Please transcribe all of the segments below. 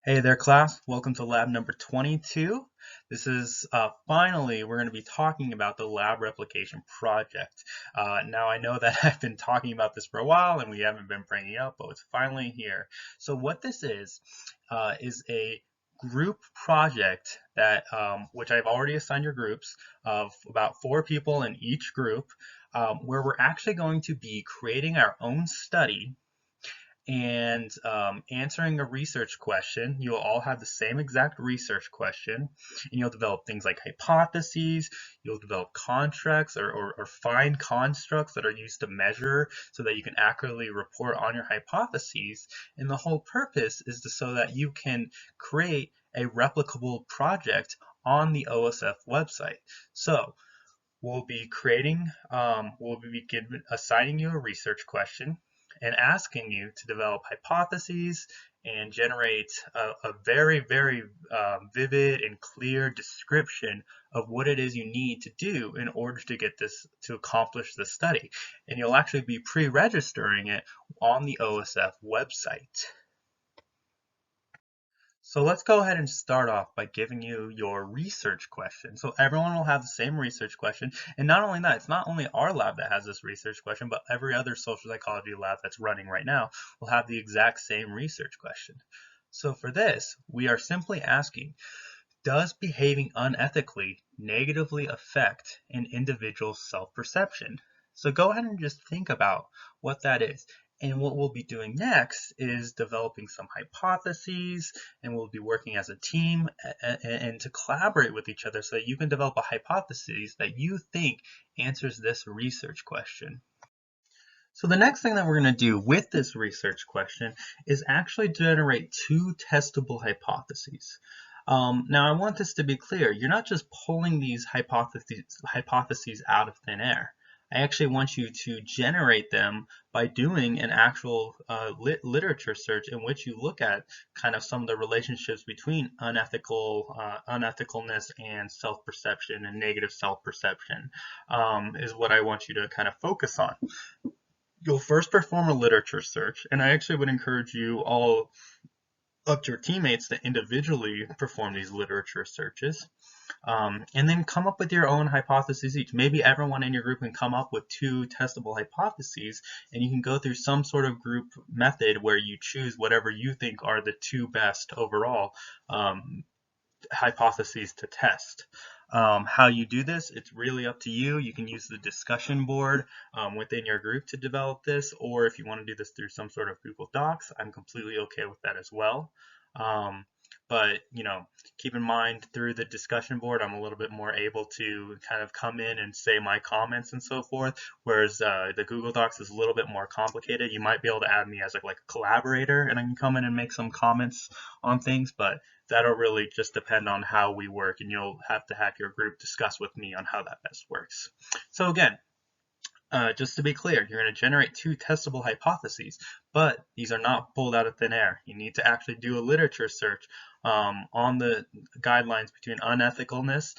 Hey there, class. Welcome to lab number 22. This is finally, we're going to be talking about the lab replication project. Now, I know that I've been talking about this for a while and we haven't been bringing it up, but it's finally here. So what this is a group project that, which I've already assigned your groups of about 4 people in each group, where we're actually going to be creating our own study and answering a research question. You'll all have the same exact research question, and you'll develop things like hypotheses. You'll develop constructs or find constructs that are used to measure so that you can accurately report on your hypotheses. And the whole purpose is so that you can create a replicable project on the OSF website. So we'll be assigning you a research question and asking you to develop hypotheses and generate a very, very vivid and clear description of what it is you need to do in order to accomplish this study. And you'll actually be pre-registering it on the OSF website. So let's go ahead and start off by giving you your research question. So everyone will have the same research question. And not only that, it's not only our lab that has this research question, but every other social psychology lab that's running right now will have the exact same research question. So for this, we are simply asking, does behaving unethically negatively affect an individual's self-perception? So go ahead and just think about what that is. And what we'll be doing next is developing some hypotheses, and we'll be working as a team and to collaborate with each other so that you can develop a hypothesis that you think answers this research question. So the next thing that we're going to do with this research question is actually generate 2 testable hypotheses. Now I want this to be clear. You're not just pulling these hypotheses out of thin air. I actually want you to generate them by doing an actual literature search in which you look at kind of some of the relationships between unethicalness and self-perception and negative self-perception is what I want you to kind of focus on. You'll first perform a literature search, and I actually would encourage you all up to your teammates to individually perform these literature searches, and then come up with your own hypotheses each. Maybe everyone in your group can come up with 2 testable hypotheses, and you can go through some sort of group method where you choose whatever you think are the 2 best overall hypotheses to test. How you do this, it's really up to you. You can use the discussion board within your group to develop this, or if you want to do this through some sort of Google Docs, I'm completely okay with that as well. But keep in mind through the discussion board, I'm a little bit more able to kind of come in and say my comments and so forth, whereas the Google Docs is a little bit more complicated. You might be able to add me as like a collaborator, and I can come in and make some comments on things, but that'll really just depend on how we work, and you'll have to have your group discuss with me on how that best works. So again, just to be clear, you're going to generate 2 testable hypotheses, but these are not pulled out of thin air. You need to actually do a literature search on the guidelines between unethicalness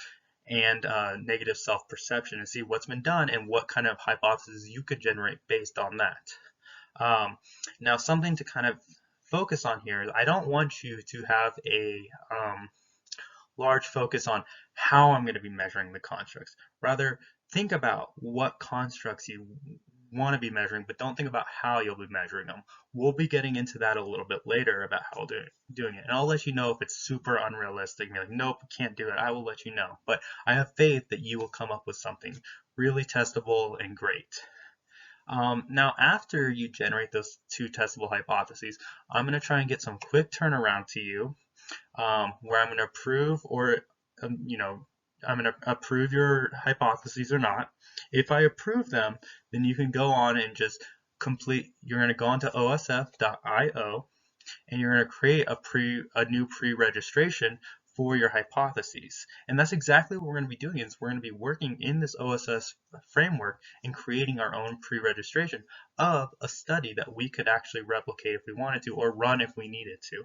and negative self-perception and see what's been done and what kind of hypotheses you could generate based on that. Now, something to kind of focus on here is I don't want you to have a large focus on how I'm going to be measuring the constructs. Rather, think about what constructs you want to be measuring, but don't think about how you'll be measuring them. We'll be getting into that a little bit later about how doing it. And I'll let you know if it's super unrealistic. You're like, nope, can't do it. I will let you know. But I have faith that you will come up with something really testable and great. Now, after you generate those 2 testable hypotheses, I'm going to try and get some quick turnaround to you where I'm going to approve or, I'm going to approve your hypotheses or not. If I approve them, then you can go on and just you're going to go onto osf.io and you're going to create a new pre-registration for your hypotheses. And that's exactly what we're going to be doing is we're going to be working in this OSS framework and creating our own pre-registration of a study that we could actually replicate if we wanted to or run if we needed to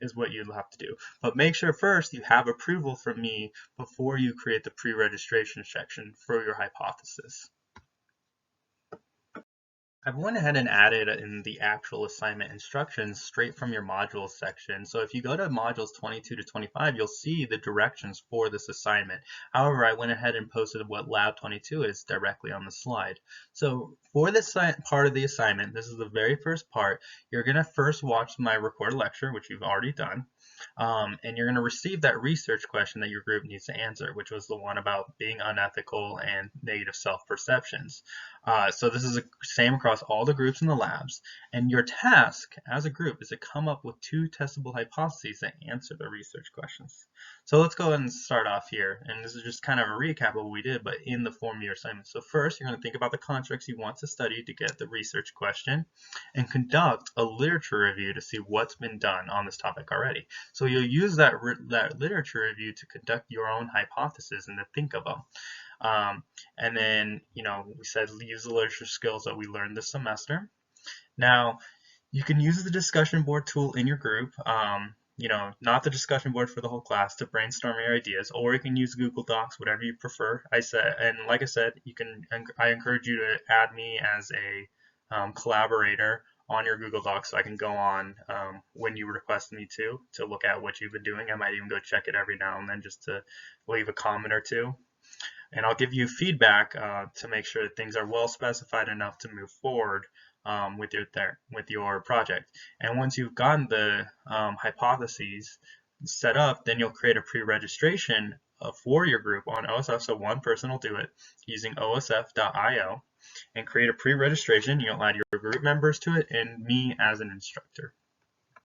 is what you'll have to do. But make sure first you have approval from me before you create the pre-registration section for your hypothesis. I've went ahead and added in the actual assignment instructions straight from your modules section. So if you go to modules 22 to 25, you'll see the directions for this assignment. However, I went ahead and posted what Lab 22 is directly on the slide. So for this part of the assignment, this is the very first part, you're going to first watch my recorded lecture, which you've already done. And you're going to receive that research question that your group needs to answer, which was the one about being unethical and negative self-perceptions. So this is the same across all the groups in the labs. And your task as a group is to come up with 2 testable hypotheses that answer the research questions. So let's go ahead and start off here. And this is just kind of a recap of what we did, but in the form of your assignment. So first, you're going to think about the constructs you want to study to get the research question and conduct a literature review to see what's been done on this topic already. So you'll use that literature review to conduct your own hypotheses and to think of them. And then, we said use the literature skills that we learned this semester. Now, you can use the discussion board tool in your group, not the discussion board for the whole class, to brainstorm your ideas, or you can use Google Docs, whatever you prefer. Like I said, I encourage you to add me as a collaborator on your Google Docs, so I can go on when you request me to look at what you've been doing. I might even go check it every now and then just to leave a comment or two. And I'll give you feedback to make sure that things are well specified enough to move forward with your project. And once you've gotten the hypotheses set up, then you'll create a pre-registration for your group on OSF. So one person will do it using osf.io and create a pre-registration. You'll add your group members to it and me as an instructor.